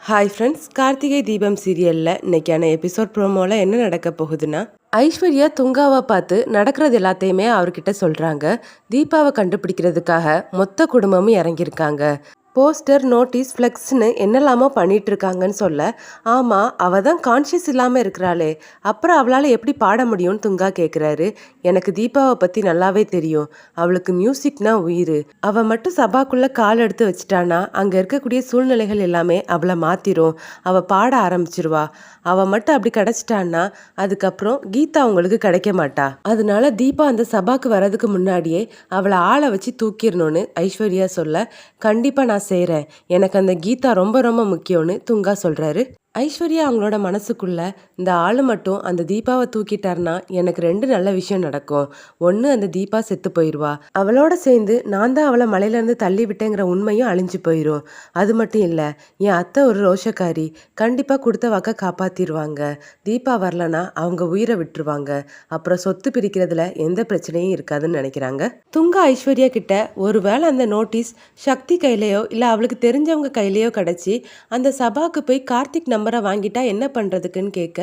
Hi friends, Karthigai Deepam சீரியலில் இன்னைக்கான episode ப்ரோமோவில் என்ன நடக்க போகுதுன்னா, ஐஸ்வர்யா துங்காவை பார்த்து நடக்கிறது எல்லாத்தையுமே அவர்கிட்ட சொல்கிறாங்க. தீபாவை கண்டுபிடிக்கிறதுக்காக மொத்த குடும்பமும் இறங்கியிருக்காங்க. போஸ்டர், நோட்டீஸ், ஃப்ளெக்ஸ்னு என்னெல்லாமோ பண்ணிட்டு இருக்காங்கன்னு சொல்ல, ஆமாம் அவள் தான் கான்ஷியஸ் இல்லாமல் இருக்கிறாளே, அப்புறம் அவளால் எப்படி பாட முடியும்னு துங்கா கேட்குறாரு. எனக்கு தீபாவை பற்றி நல்லாவே தெரியும். அவளுக்கு மியூசிக்னா உயிர். அவள் மட்டும் சபாக்குள்ளே கால் எடுத்து வச்சிட்டானா அங்கே இருக்கக்கூடிய சூழ்நிலைகள் எல்லாமே அவளை மாற்றிரும். அவள் பாட ஆரம்பிச்சிருவா. அவள் மட்டும் அப்படி கிடச்சிட்டான்னா அதுக்கப்புறம் கீதா அவங்களுக்கு கிடைக்க மாட்டா. அதனால தீபா அந்த சபாக்கு வர்றதுக்கு முன்னாடியே அவளை ஆளை வச்சு தூக்கிடணும்னு ஐஸ்வர்யா சொல்ல, கண்டிப்பாக நான் செய்கிறேன். எனக்கு அந்த கீதா ரொம்ப ரொம்ப முக்கியம்னு துங்கா சொல்கிறாரு. ஐஸ்வர்யா அவங்களோட மனசுக்குள்ள, இந்த ஆள் மட்டும் அந்த தீபாவை தூக்கிட்டார்னா எனக்கு 2 நல்ல விஷயம் நடக்கும். ஒன்று, அந்த தீபா செத்து போயிடுவா. அவளோட சேர்ந்து நான் தான் அவளை மலையிலேருந்து தள்ளி விட்டேங்கிற உண்மையும் அழிஞ்சு போயிடும். அது மட்டும் இல்லை, என் அத்தை ஒரு ரோஷக்காரி. கண்டிப்பாக கொடுத்த வாக்க காப்பாற்றிடுவாங்க. தீபா வரலனா அவங்க உயிரை விட்டுருவாங்க. அப்புறம் சொத்து பிரிக்கிறதுல எந்த பிரச்சனையும் இருக்காதுன்னு நினைக்கிறாங்க. துங்கா ஐஸ்வர்யா கிட்ட ஒருவேளை அந்த நோட்டீஸ் சக்தி கையிலையோ இல்லை அவளுக்கு தெரிஞ்சவங்க கையிலையோ கிடச்சி அந்த சபாக்கு போய் கார்த்திக் நம்பரை வாங்கிட்டா என்ன பண்ணுறதுக்குன்னு கேட்க,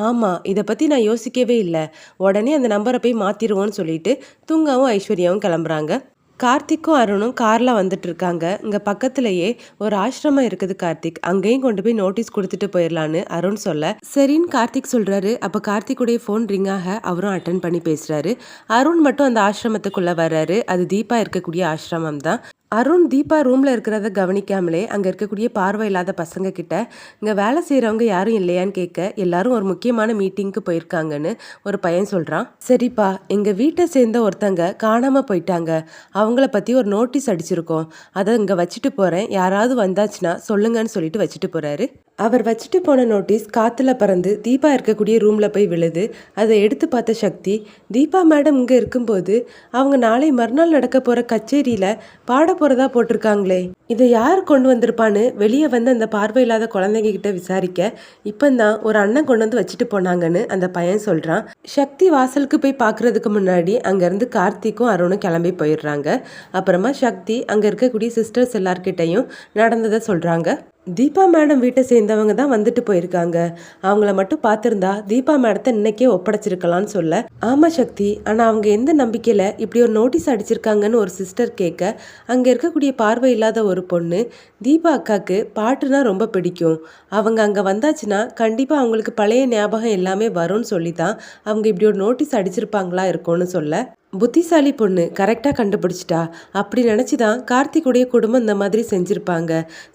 ஆமாம் இதை பற்றி நான் யோசிக்கவே இல்லை, உடனே அந்த நம்பரை போய் மாற்றிடுவோன்னு சொல்லிட்டு துங்காவும் ஐஸ்வர்யாவும் கிளம்புறாங்க. கார்த்திக்கும் அருணும் காரில் வந்துட்டு இருக்காங்க. இங்கே பக்கத்துலேயே ஒரு ஆசிரமம் இருக்குது கார்த்திக், அங்கேயும் கொண்டு போய் நோட்டீஸ் கொடுத்துட்டு போயிடலான்னு அருண் சொல்ல, சரின்னு கார்த்திக் சொல்கிறாரு. அப்போ கார்த்திக்குடைய ஃபோன் ரிங் ஆக அவரும் அட்டன் பண்ணி பேசுகிறாரு. அருண் மட்டும் அந்த ஆசிரமத்துக்குள்ளே வர்றாரு. அது தீபா இருக்கக்கூடிய ஆசிரமம் தான். அருண் தீபா ரூமில் இருக்கிறத கவனிக்காமலே அங்கே இருக்கக்கூடிய பார்வை இல்லாத பசங்க கிட்ட, இங்கே வேலை செய்கிறவங்க யாரும் இல்லையான்னு கேட்க, எல்லாரும் ஒரு முக்கியமான மீட்டிங்க்கு போயிருக்காங்கன்னு ஒரு பையன் சொல்கிறான். சரிப்பா, எங்கள் வீட்டை சேர்ந்த ஒருத்தங்க காணாமல் போயிட்டாங்க. அவங்கள பற்றி ஒரு நோட்டீஸ் அடிச்சிருக்கோம். அதை இங்கே வச்சுட்டு போகிறேன், யாராவது வந்தாச்சுன்னா சொல்லுங்கன்னு சொல்லிட்டு வச்சுட்டு போகிறாரு. அவர் வச்சுட்டு போன நோட்டீஸ் காற்றுல பறந்து தீபா இருக்கக்கூடிய ரூமில் போய் விழுது. அதை எடுத்து பார்த்த சக்தி, தீபா மேடம் இங்கே இருக்கும்போது அவங்க நாளை மறுநாள் நடக்க போகிற கச்சேரியில் பாட போகிறதா போட்டிருக்காங்களே, இதை யார் கொண்டு வந்திருப்பான்னு வெளியே வந்து அந்த பார்வையில்லாத குழந்தைங்க கிட்ட விசாரிக்க, இப்போந்தான் ஒரு அண்ணன் கொண்டு வந்து வச்சுட்டு போனாங்கன்னு அந்த பையன் சொல்கிறான். சக்தி வாசலுக்கு போய் பார்க்குறதுக்கு முன்னாடி அங்கேருந்து கார்த்திக்கும் அருணும் கிளம்பி போயிடுறாங்க. அப்புறமா சக்தி அங்கே இருக்கக்கூடிய சிஸ்டர்ஸ் எல்லார்கிட்டையும் நடந்ததை சொல்கிறாங்க. தீபா மேடம் வீட்டை சேர்ந்தவங்க தான் வந்துட்டு போயிருக்காங்க. அவங்கள மட்டும் பார்த்துருந்தா தீபா மேடத்தை இன்னைக்கே ஒப்படைச்சிருக்கலாம்னு சொல்ல, ஆமாம் சக்தி, ஆனால் அவங்க எந்த நம்பிக்கையில் இப்படி ஒரு நோட்டீஸ் அடிச்சிருக்காங்கன்னு ஒரு சிஸ்டர் கேட்க, அங்கே இருக்கக்கூடிய பார்வை இல்லாத ஒரு பொண்ணு, தீபா அக்காவுக்கு பாட்டுனா ரொம்ப பிடிக்கும். அவங்க அங்கே வந்தாச்சுன்னா கண்டிப்பாக அவங்களுக்கு பழைய ஞாபகம் எல்லாமே வரும்னு சொல்லி தான் அவங்க இப்படி ஒரு நோட்டீஸ் அடிச்சிருப்பாங்களா இருக்கும்னு சொல்ல, புத்திசாலி பொண்ணு, கரெக்டாக கண்டுபிடிச்சிட்டா. அப்படி நினச்சி தான் கார்த்திக்குடைய குடும்பம் இந்த மாதிரி செஞ்சுருப்பாங்க.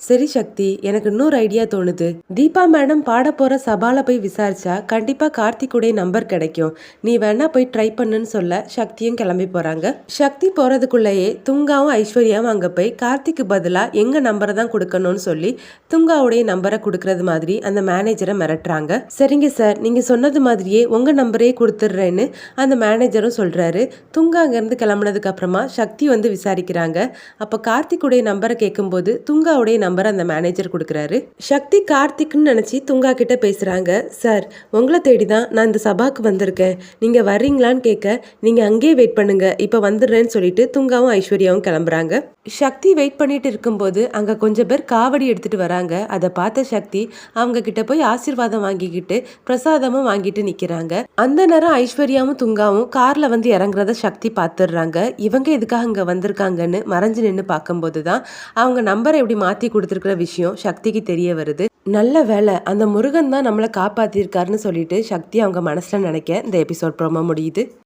சரி சக்தி, எனக்கு இன்னொரு ஐடியா தோணுது. தீபா மேடம் பாட போகிற சபால போய் விசாரிச்சா கண்டிப்பாக கார்த்திக்குடைய நம்பர் கிடைக்கும். நீ வேணா போய் ட்ரை பண்ணுன்னு சொல்ல சக்தியும் கிளம்பி போகிறாங்க. சக்தி போகிறதுக்குள்ளேயே துங்காவும் ஐஸ்வர்யாவும் அங்கே போய் கார்த்திக்கு பதிலாக எங்கள் நம்பரை தான் கொடுக்கணும்னு சொல்லி துங்காவுடைய நம்பரை கொடுக்கறது மாதிரி அந்த மேனேஜரை மிரட்டுறாங்க. சரிங்க சார், நீங்கள் சொன்னது மாதிரியே உங்கள் நம்பரே கொடுத்துட்றேன்னு அந்த மேனேஜரும் சொல்கிறாரு. துங்கா அங்கேருந்து கிளம்புனதுக்கு அப்புறமா சக்தி வந்து விசாரிக்கிறாங்க. அப்போ கார்த்திக்குடைய நம்பரை கேட்கும்போது துங்காவுடைய நம்பரை அந்த மேனேஜர் கொடுக்குறாரு. சக்தி கார்த்திக்னு நினச்சி துங்கா கிட்ட பேசுகிறாங்க. சார், உங்களை தேடி தான் நான் இந்த சபாக்கு வந்திருக்கேன், நீங்கள் வர்றீங்களான்னு கேட்க, நீங்கள் அங்கேயே வெயிட் பண்ணுங்க, இப்போ வந்துடுறேன்னு சொல்லிட்டு துங்காவும் ஐஸ்வர்யாவும் கிளம்புறாங்க. சக்தி வெயிட் பண்ணிட்டு இருக்கும்போது அங்கே கொஞ்சம் பேர் காவடி எடுத்துட்டு வராங்க. அதை பார்த்த சக்தி அவங்க கிட்ட போய் ஆசீர்வாதம் வாங்கிக்கிட்டு பிரசாதமும் வாங்கிட்டு நிற்கிறாங்க. அந்த நேரம் ஐஸ்வர்யாவும் துங்காவும் காரில் வந்து இறங்குறத சக்தி பார்த்துடுறாங்க. இவங்க எதுக்காக இங்கே வந்திருக்காங்கன்னு மறைஞ்சு நின்று பார்க்கும்போது தான் அவங்க நம்பரை எப்படி மாற்றி கொடுத்துருக்கிற விஷயம் சக்திக்கு தெரிய வருது. நல்ல வேலை, அந்த முருகன் தான் நம்மளை காப்பாற்றிருக்காருன்னு சொல்லிட்டு சக்தி அவங்க மனசில் நினைக்க இந்த எபிசோட் ப்ரோமோ முடியுது.